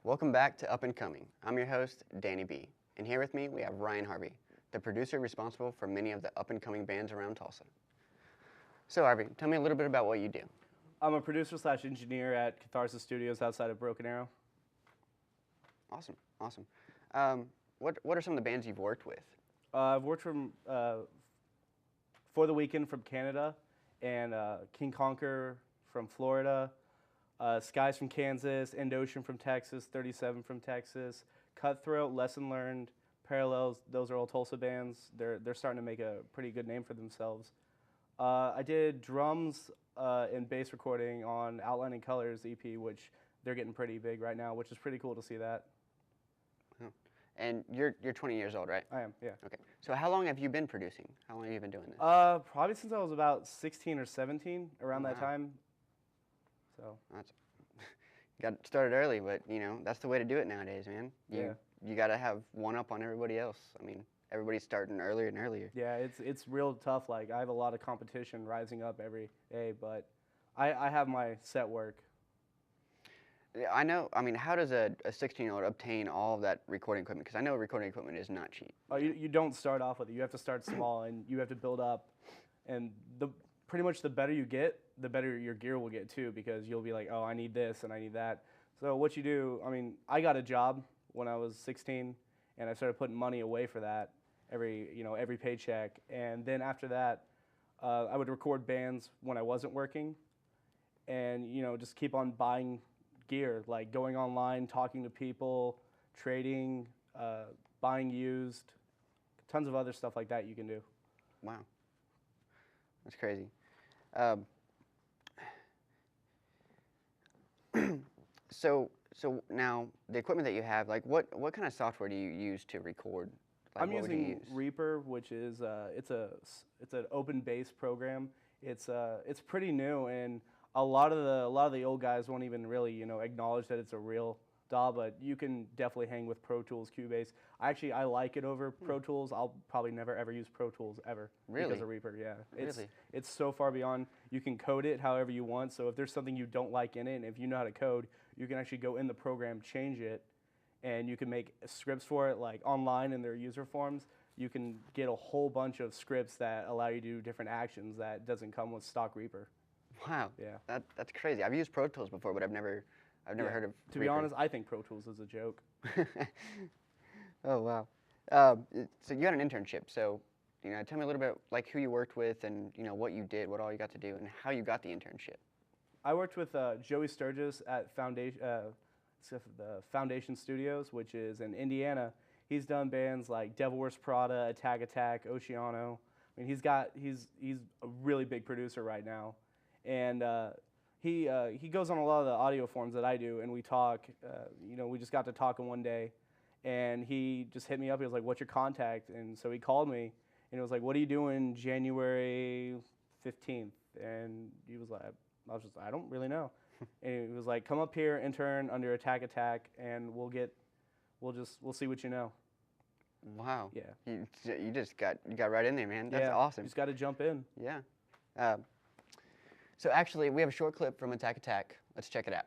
Welcome back to Up and Coming. I'm your host, Danny B. And here with me, we have Ryan Harvey, the producer responsible for many of the up and coming bands around Tulsa. So, Harvey, tell me a little bit about what you do. I'm a producer / engineer at Catharsis Studios outside of Broken Arrow. Awesome, awesome. What are some of the bands you've worked with? I've worked For the Weekend from Canada, and King Conquer from Florida, Skies from Kansas, End Ocean from Texas, 37 from Texas, Cutthroat, Lesson Learned, Parallels. Those are all Tulsa bands. They're starting to make a pretty good name for themselves. I did drums and bass recording on Outlining Colors EP, which they're getting pretty big right now, which is pretty cool to see that. And you're 20 years old, right? I am, yeah. Okay. So how long have you been producing? How long have you been doing this? Probably since I was about 16 or 17, around that Wow. time. So That's, got started early, but that's the way to do it nowadays, man. You got to have one up on everybody else. I mean, everybody's starting earlier and earlier. yeah, it's real tough. Like, I have a lot of competition rising up every day, but I have my set work. I know. I mean, how does a 16-year-old obtain all of that recording equipment? Because I know recording equipment is not cheap. Oh, you don't start off with it. You have to start small, and you have to build up. And pretty much the better you get, the better your gear will get too, because you'll be like, oh, I need this and I need that. So what you do, I mean, I got a job when I was 16, and I started putting money away for that every paycheck. And then after that, I would record bands when I wasn't working, and just keep on buying gear, like going online, talking to people, trading, buying used, tons of other stuff like that you can do. Wow, that's crazy. So now the equipment that you have, like what kind of software do you use to record? Like, I'm what would you using use? Reaper, which is it's an open bass program. It's pretty new, and a lot of the old guys won't even really acknowledge that it's a real DAW, but you can definitely hang with Pro Tools, Cubase. I like it over Pro Tools. I'll probably never ever use Pro Tools ever Really? because of Reaper. Yeah, Really? it's so far beyond. You can code it however you want. So if there's something you don't like in it, and if you know how to code, you can actually go in the program, change it, and you can make scripts for it, like online in their user forms. You can get a whole bunch of scripts that allow you to do different actions that doesn't come with stock Reaper. Wow. Yeah. That's crazy. I've used Pro Tools before, but I've never heard of. To be Reaper. honest, I think Pro Tools is a joke. Oh wow. So you had an internship. So tell me a little bit like who you worked with and what you did, what all you got to do, and how you got the internship. I worked with Joey Sturgis at the Foundation Studios, which is in Indiana. He's done bands like Devil Wears Prada, Attack Attack, Oceano. I mean, he's a really big producer right now, and he goes on a lot of the audio forms that I do, and we talk. We just got to talking one day, and he just hit me up. He was like, "What's your contact?" And so he called me, and he was like, "What are you doing January 15th?" And he was like, I don't really know. And he was like, "Come up here, intern under Attack Attack, and we'll see what you know." Wow. Yeah. You just got right in there, man. That's awesome. You just got to jump in. Yeah. So actually, we have a short clip from Attack Attack. Let's check it out.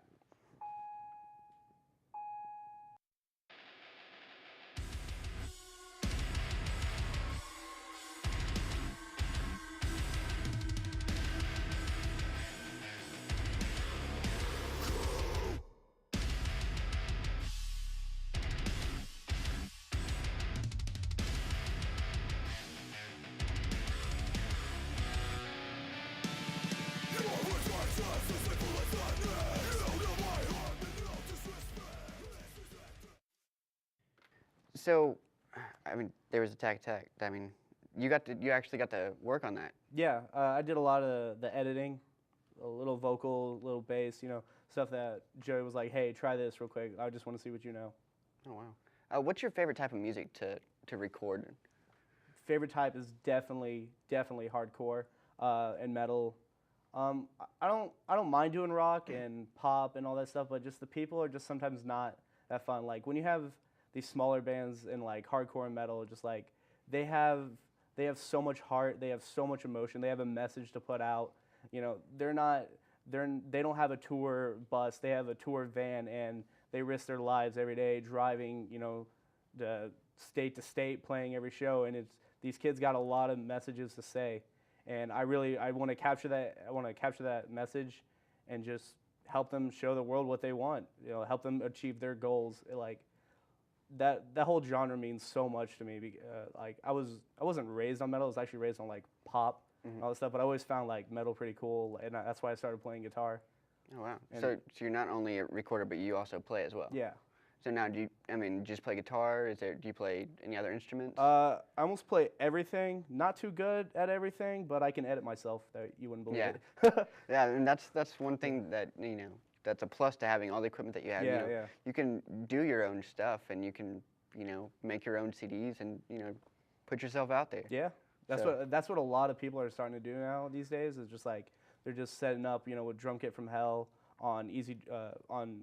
So, I mean, there was Attack Attack. I mean, you actually got to work on that. Yeah, I did a lot of the editing, a little vocal, little bass, stuff that Joey was like, "Hey, try this real quick. I just want to see what you know." Oh wow. What's your favorite type of music to record? Favorite type is definitely hardcore and metal. I don't mind doing rock and pop and all that stuff, but just the people are just sometimes not that fun. Like when you have these smaller bands in like hardcore and metal, just like they have so much heart, they have so much emotion, they have a message to put out. They're not they don't have a tour bus, they have a tour van, and they risk their lives every day driving, the state to state, playing every show, and these kids got a lot of messages to say, and I want to capture that. I want to capture that message, and just help them show the world what they want. Help them achieve their goals. Like that whole genre means so much to me. Like I wasn't raised on metal. I was actually raised on like pop and all this stuff. But I always found like metal pretty cool, and that's why I started playing guitar. Oh wow! So you're not only a recorder, but you also play as well. Yeah. So now, do you just play guitar? Do you play any other instruments? I almost play everything. Not too good at everything, but I can edit myself. That you wouldn't believe it. Yeah, and that's one thing that that's a plus to having all the equipment that you have. Yeah. You can do your own stuff, and you can make your own CDs, and put yourself out there. Yeah, that's what a lot of people are starting to do now these days. Is just like they're just setting up with Drum Kit from Hell on on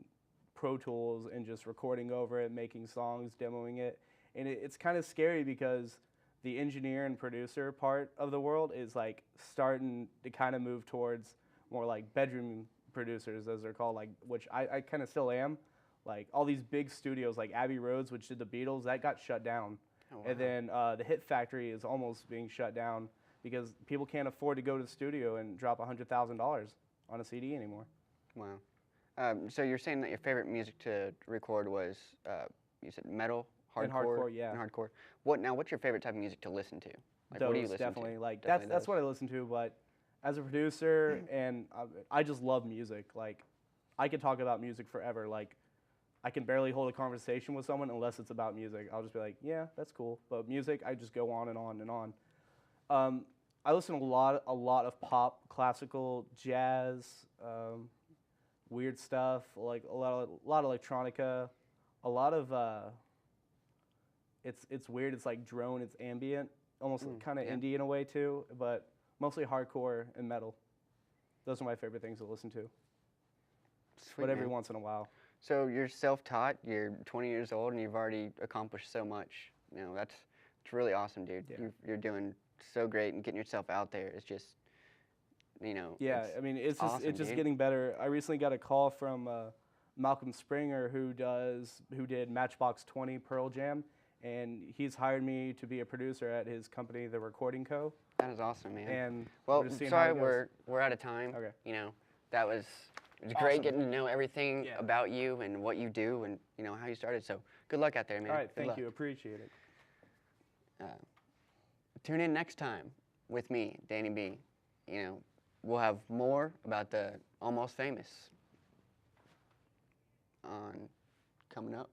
Pro Tools and just recording over it, making songs, demoing it. And it's kind of scary because the engineer and producer part of the world is like starting to kind of move towards more like bedroom producers, as they're called, like, which I kind of still am. Like all these big studios like Abbey Roads, which did the Beatles, that got shut down. Oh, wow. And then the Hit Factory is almost being shut down because people can't afford to go to the studio and drop $100,000 on a CD anymore. Wow. So you're saying that your favorite music to record was, you said metal, hardcore? And hardcore, yeah. And hardcore. What's your favorite type of music to listen to? Like, what do you listen definitely. to? Like Definitely that's what I listen to. But as a producer, and I just love music. Like I could talk about music forever. Like I can barely hold a conversation with someone unless it's about music. I'll just be like, yeah, that's cool. But music, I just go on and on and on. I listen to a lot of pop, classical, jazz. Weird stuff, like a lot of electronica, a lot of it's weird. It's like drone. It's ambient, almost kind of indie in a way too, but mostly hardcore and metal. Those are my favorite things to listen to. Sweet, but every man. once in a while. So you're self-taught. You're 20 years old, and you've already accomplished so much. It's really awesome, dude. Yeah. You're doing so great, and getting yourself out there is just. Yeah, I mean, it's awesome, just dude. getting better. I recently got a call from Malcolm Springer, who did Matchbox 20 Pearl Jam, and he's hired me to be a producer at his company, The Recording Co. That is awesome, man. And well, we're just seeing how sorry, it goes. we're out of time. Okay. That was Awesome. great getting to know everything Yeah. about you and what you do and how you started. So good luck out there, man. All right, Good thank luck. you. Appreciate it. Tune in next time with me, Danny B. We'll have more about the Almost Famous coming up.